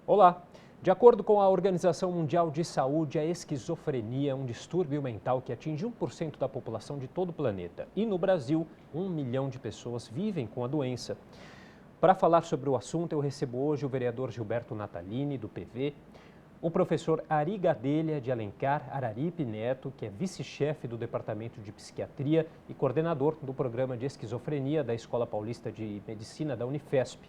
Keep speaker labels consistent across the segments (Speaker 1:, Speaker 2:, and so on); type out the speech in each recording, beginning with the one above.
Speaker 1: Olá! De acordo com a Organização Mundial de Saúde, a esquizofrenia é um distúrbio mental que atinge 1% da população de todo o planeta. E no Brasil, 1 milhão de pessoas vivem com a doença. Para falar sobre o assunto, eu recebo hoje o vereador Gilberto Natalini, do PV, o professor Ari Gadelha de Alencar Araripe Neto, que é vice-chefe do Departamento de Psiquiatria e coordenador do Programa de Esquizofrenia da Escola Paulista de Medicina da Unifesp.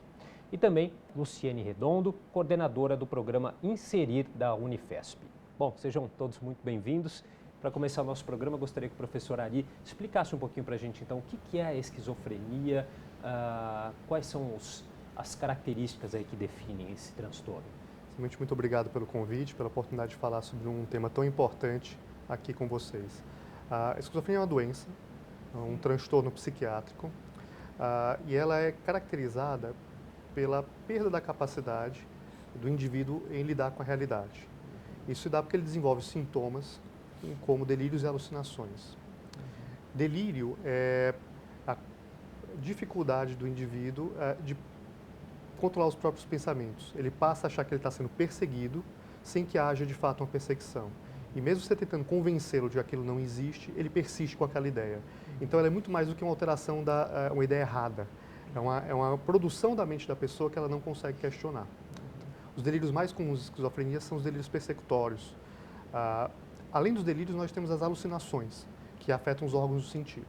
Speaker 1: E também Luciene Redondo, coordenadora do programa Inserir da Unifesp. Bom, sejam todos muito bem-vindos. Para começar o nosso programa, gostaria que o professor Ari explicasse um pouquinho para a gente, então, o que é a esquizofrenia, quais são as características aí que definem esse transtorno.
Speaker 2: Muito obrigado pelo convite, pela oportunidade de falar sobre um tema tão importante aqui com vocês. A esquizofrenia é uma doença, um transtorno psiquiátrico, e ela é caracterizada pela perda da capacidade do indivíduo em lidar com a realidade. Isso se dá porque ele desenvolve sintomas como delírios e alucinações. Delírio é a dificuldade do indivíduo de controlar os próprios pensamentos. Ele passa a achar que ele está sendo perseguido sem que haja de fato uma perseguição. E mesmo você tentando convencê-lo de que aquilo não existe, ele persiste com aquela ideia. Então ela é muito mais do que uma alteração uma ideia errada. É uma produção da mente da pessoa que ela não consegue questionar. Os delírios mais comuns de esquizofrenia são os delírios persecutórios. Além dos delírios, nós temos as alucinações, que afetam os órgãos do sentido.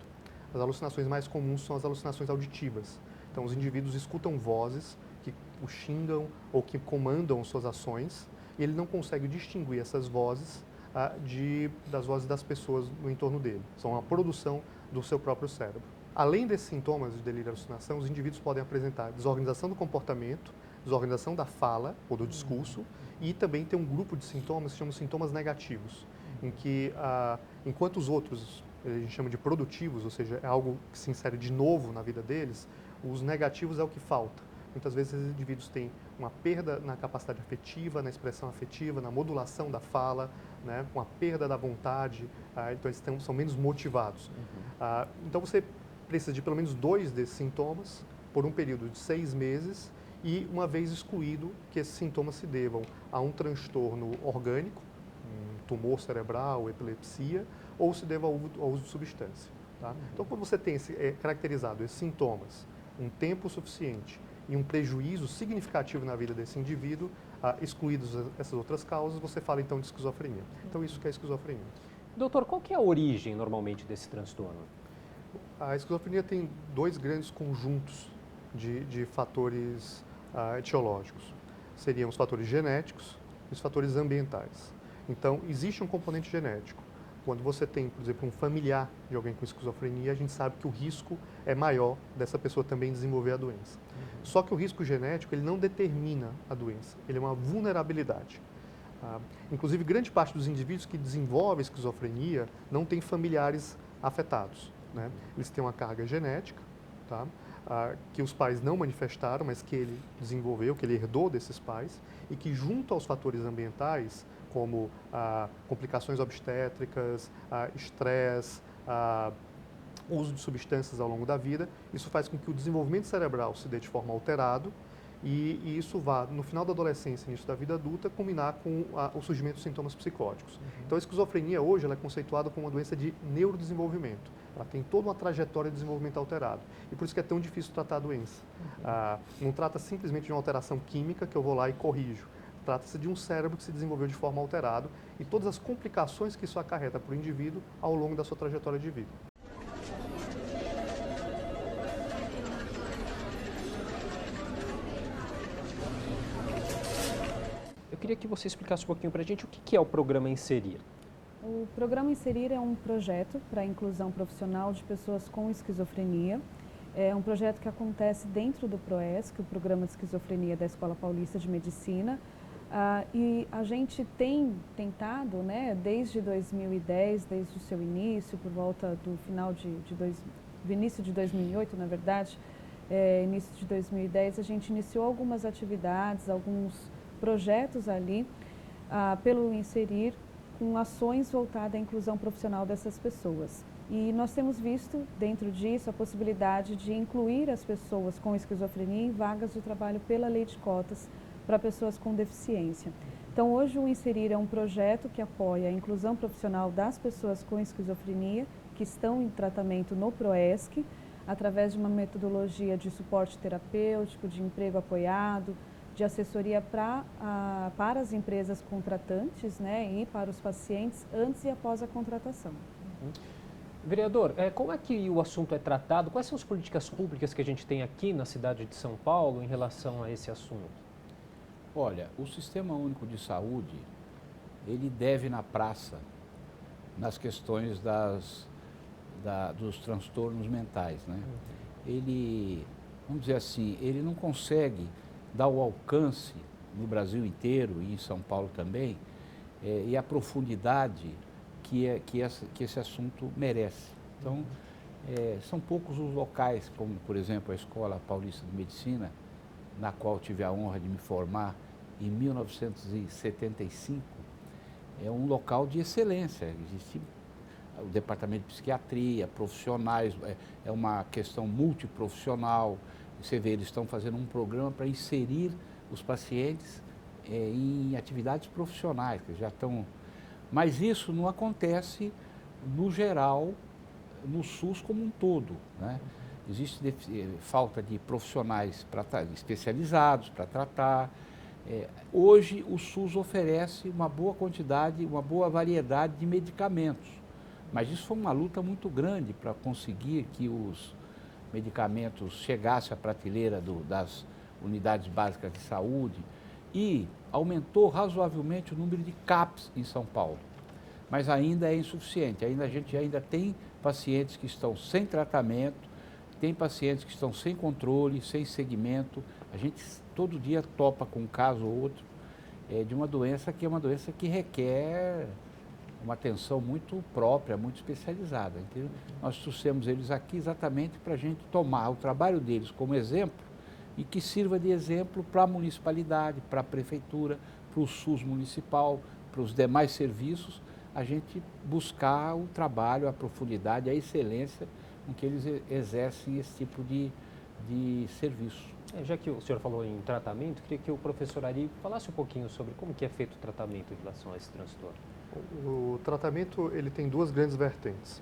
Speaker 2: As alucinações mais comuns são as alucinações auditivas. Então, os indivíduos escutam vozes que o xingam ou que comandam suas ações, e ele não consegue distinguir essas vozes das vozes das pessoas no entorno dele. São a produção do seu próprio cérebro. Além desses sintomas de delírio e alucinação, os indivíduos podem apresentar desorganização do comportamento, desorganização da fala ou do discurso, e também tem um grupo de sintomas que chamam sintomas negativos, em que, enquanto os outros a gente chama de produtivos, ou seja, é algo que se insere de novo na vida deles, os negativos é o que falta. Muitas vezes esses indivíduos têm uma perda na capacidade afetiva, na expressão afetiva, na modulação da fala, né, uma perda da vontade, então eles são menos motivados. Então você precisa de pelo menos 2 desses sintomas por um período de 6 meses e uma vez excluído que esses sintomas se devam a um transtorno orgânico, um tumor cerebral, epilepsia, ou se deva ao uso de substância. Tá? Então, quando você tem caracterizado esses sintomas, um tempo suficiente e um prejuízo significativo na vida desse indivíduo, excluídos essas outras causas, você fala então de esquizofrenia. Então, isso que é esquizofrenia.
Speaker 1: Doutor, qual que é a origem normalmente desse transtorno?
Speaker 2: A esquizofrenia tem 2 grandes conjuntos de fatores etiológicos. Seriam os fatores genéticos e os fatores ambientais. Então, existe um componente genético. Quando você tem, por exemplo, um familiar de alguém com esquizofrenia, a gente sabe que o risco é maior dessa pessoa também desenvolver a doença. Só que o risco genético, ele não determina a doença, ele é uma vulnerabilidade. Inclusive, grande parte dos indivíduos que desenvolvem esquizofrenia não tem familiares afetados, né? Eles têm uma carga genética, tá? Que os pais não manifestaram, mas que ele desenvolveu, que ele herdou desses pais, e que junto aos fatores ambientais, como complicações obstétricas, estresse, uso de substâncias ao longo da vida, isso faz com que o desenvolvimento cerebral se dê de forma alterada e isso vá, no final da adolescência e início da vida adulta, culminar com o surgimento de sintomas psicóticos. Então, a esquizofrenia hoje ela é conceituada como uma doença de neurodesenvolvimento. Ela tem toda uma trajetória de desenvolvimento alterado. E por isso que é tão difícil tratar a doença. Não trata simplesmente de uma alteração química que eu vou lá e corrijo. Trata-se de um cérebro que se desenvolveu de forma alterada e todas as complicações que isso acarreta para o indivíduo ao longo da sua trajetória de vida.
Speaker 1: Eu queria que você explicasse um pouquinho para a gente o que é o programa Inserir.
Speaker 3: O programa Inserir é um projeto para a inclusão profissional de pessoas com esquizofrenia. É um projeto que acontece dentro do PROESC, o Programa de Esquizofrenia da Escola Paulista de Medicina. E a gente tem tentado, né, desde 2010, desde o seu início, por volta do final do início de 2008, na verdade, início de 2010, a gente iniciou algumas atividades, alguns projetos ali, pelo Inserir, com ações voltadas à inclusão profissional dessas pessoas. E nós temos visto, dentro disso, a possibilidade de incluir as pessoas com esquizofrenia em vagas de trabalho pela lei de cotas para pessoas com deficiência. Então, hoje o Inserir é um projeto que apoia a inclusão profissional das pessoas com esquizofrenia que estão em tratamento no PROESC, através de uma metodologia de suporte terapêutico, de emprego apoiado, de assessoria para as empresas contratantes, né, e para os pacientes antes e após a contratação.
Speaker 1: Vereador, como é que o assunto é tratado? Quais são as políticas públicas que a gente tem aqui na cidade de São Paulo em relação a esse assunto?
Speaker 4: Olha, o Sistema Único de Saúde, ele deve na praça nas questões dos transtornos mentais, né? Ele, vamos dizer assim, ele não consegue dar o alcance no Brasil inteiro e em São Paulo também, e a profundidade que esse assunto merece. Então, são poucos os locais, como por exemplo a Escola Paulista de Medicina, na qual tive a honra de me formar em 1975, é um local de excelência. Existe o departamento de psiquiatria, profissionais, é uma questão multiprofissional. Você vê, eles estão fazendo um programa para inserir os pacientes em atividades profissionais, que já estão... Mas isso não acontece, no geral, no SUS como um todo, né? Existe falta de profissionais especializados para tratar. Hoje, o SUS oferece uma boa quantidade, uma boa variedade de medicamentos, mas isso foi uma luta muito grande para conseguir que os medicamentos chegassem à prateleira das unidades básicas de saúde, e aumentou razoavelmente o número de CAPs em São Paulo, mas ainda é insuficiente. A gente ainda tem pacientes que estão sem tratamento, tem pacientes que estão sem controle, sem segmento. A gente todo dia topa com um caso ou outro de uma doença que é uma doença que requer uma atenção muito própria, muito especializada. Entendeu? Nós trouxemos eles aqui exatamente para a gente tomar o trabalho deles como exemplo e que sirva de exemplo para a municipalidade, para a prefeitura, para o SUS municipal, para os demais serviços, a gente buscar o trabalho, a profundidade, a excelência com que eles exercem esse tipo de serviço.
Speaker 1: Já que o senhor falou em tratamento, queria que o professor Ari falasse um pouquinho sobre como que é feito o tratamento em relação a esse transtorno.
Speaker 2: O tratamento ele tem duas grandes vertentes.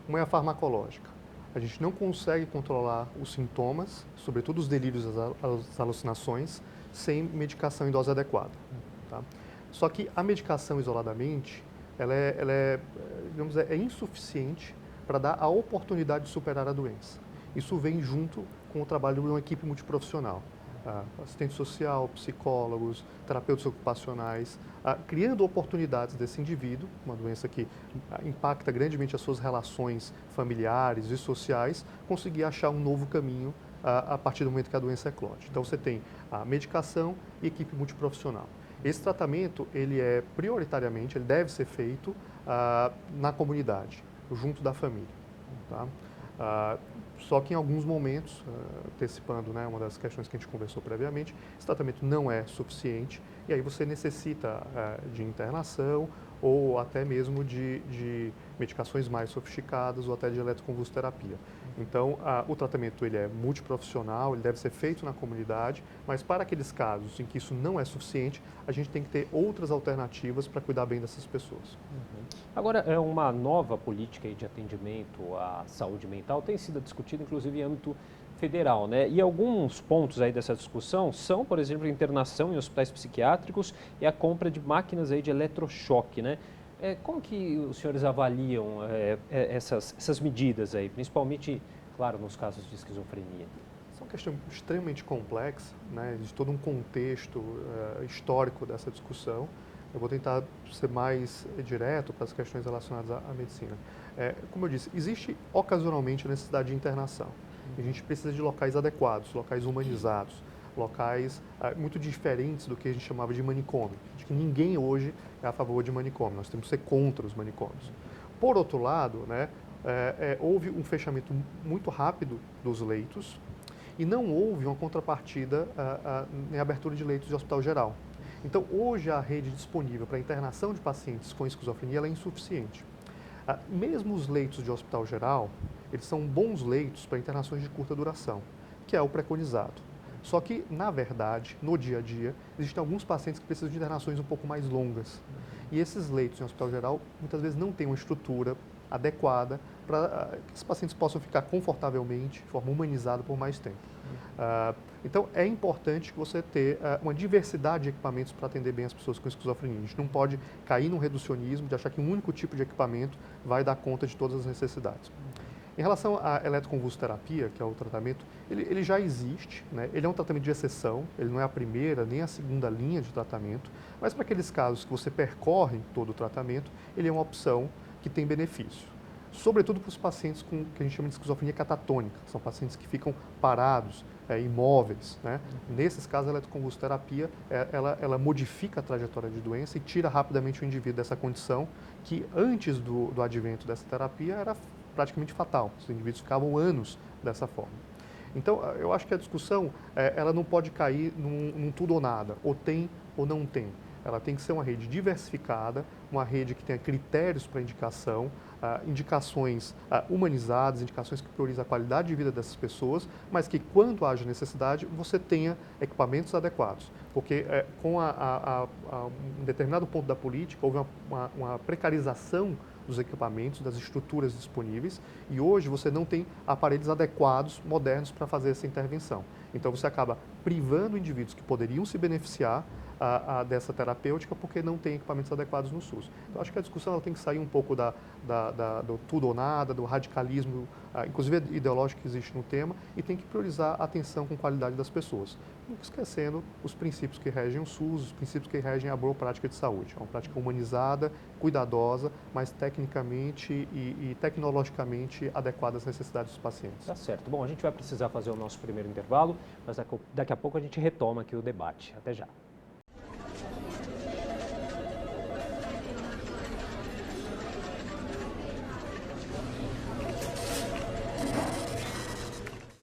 Speaker 2: Uma é a farmacológica. A gente não consegue controlar os sintomas, sobretudo os delírios, as alucinações, sem medicação em dose adequada. Tá? Só que a medicação isoladamente, ela é insuficiente para dar a oportunidade de superar a doença. Isso vem junto com o trabalho de uma equipe multiprofissional. Assistente social, psicólogos, terapeutas ocupacionais, criando oportunidades desse indivíduo, uma doença que impacta grandemente as suas relações familiares e sociais, conseguir achar um novo caminho a partir do momento que a doença eclode. Então você tem a medicação e equipe multiprofissional. Esse tratamento, ele prioritariamente, ele deve ser feito na comunidade, junto da família. Tá? Só que em alguns momentos, antecipando, né, uma das questões que a gente conversou previamente, esse tratamento não é suficiente e aí você necessita de internação ou até mesmo de medicações mais sofisticadas ou até de eletroconvulsoterapia. Então, o tratamento ele é multiprofissional, ele deve ser feito na comunidade, mas para aqueles casos em que isso não é suficiente, a gente tem que ter outras alternativas para cuidar bem dessas pessoas.
Speaker 1: Agora, uma nova política de atendimento à saúde mental tem sido discutida, inclusive, em âmbito federal, né? E alguns pontos aí dessa discussão são, por exemplo, a internação em hospitais psiquiátricos e a compra de máquinas aí de eletrochoque, né? Como que os senhores avaliam essas medidas aí, principalmente, claro, nos casos de esquizofrenia?
Speaker 2: Essa é uma questão extremamente complexa, né? Existe todo um contexto histórico dessa discussão. Eu vou tentar ser mais direto para as questões relacionadas à medicina. Como eu disse, existe ocasionalmente a necessidade de internação. A gente precisa de locais adequados, locais humanizados, locais muito diferentes do que a gente chamava de manicômio. Acho que ninguém hoje é a favor de manicômio, nós temos que ser contra os manicômios. Por outro lado, né, houve um fechamento muito rápido dos leitos e não houve uma contrapartida em abertura de leitos de hospital geral. Então, hoje a rede disponível para internação de pacientes com esquizofrenia ela é insuficiente. Mesmo os leitos de hospital geral, eles são bons leitos para internações de curta duração, que é o preconizado. Só que, na verdade, no dia a dia, existem alguns pacientes que precisam de internações um pouco mais longas. E esses leitos em hospital geral, muitas vezes não têm uma estrutura adequada para que esses pacientes possam ficar confortavelmente, de forma humanizada, por mais tempo. Então, é importante você ter uma diversidade de equipamentos para atender bem as pessoas com esquizofrenia. A gente não pode cair num reducionismo de achar que um único tipo de equipamento vai dar conta de todas as necessidades. Em relação à eletroconvulsoterapia, que é o tratamento, ele já existe, né? Ele é um tratamento de exceção, ele não é a primeira nem a segunda linha de tratamento, mas para aqueles casos que você percorre todo o tratamento, ele é uma opção que tem benefício. Sobretudo para os pacientes com que a gente chama de esquizofrenia catatônica, são pacientes que ficam parados, imóveis, né? Nesses casos, a eletroconvulsoterapia, ela modifica a trajetória de doença e tira rapidamente o indivíduo dessa condição que antes do advento dessa terapia era praticamente fatal. Os indivíduos ficavam anos dessa forma. Então, eu acho que a discussão, ela não pode cair num tudo ou nada, ou tem ou não tem. Ela tem que ser uma rede diversificada, uma rede que tenha critérios para indicação, indicações humanizadas, indicações que priorizam a qualidade de vida dessas pessoas, mas que, quando haja necessidade, você tenha equipamentos adequados. Porque com um determinado ponto da política, houve uma precarização dos equipamentos, das estruturas disponíveis, e hoje você não tem aparelhos adequados, modernos, para fazer essa intervenção. Então, você acaba privando indivíduos que poderiam se beneficiar dessa terapêutica porque não tem equipamentos adequados no SUS. Então, acho que a discussão ela tem que sair um pouco do tudo ou nada, do radicalismo, inclusive ideológico que existe no tema, e tem que priorizar a atenção com qualidade das pessoas, nunca esquecendo os princípios que regem o SUS, os princípios que regem a boa prática de saúde. É uma prática humanizada, cuidadosa, mas tecnicamente e tecnologicamente adequada às necessidades dos pacientes.
Speaker 1: Tá certo. Bom, a gente vai precisar fazer o nosso primeiro intervalo, mas daqui a pouco a gente retoma aqui o debate. Até já.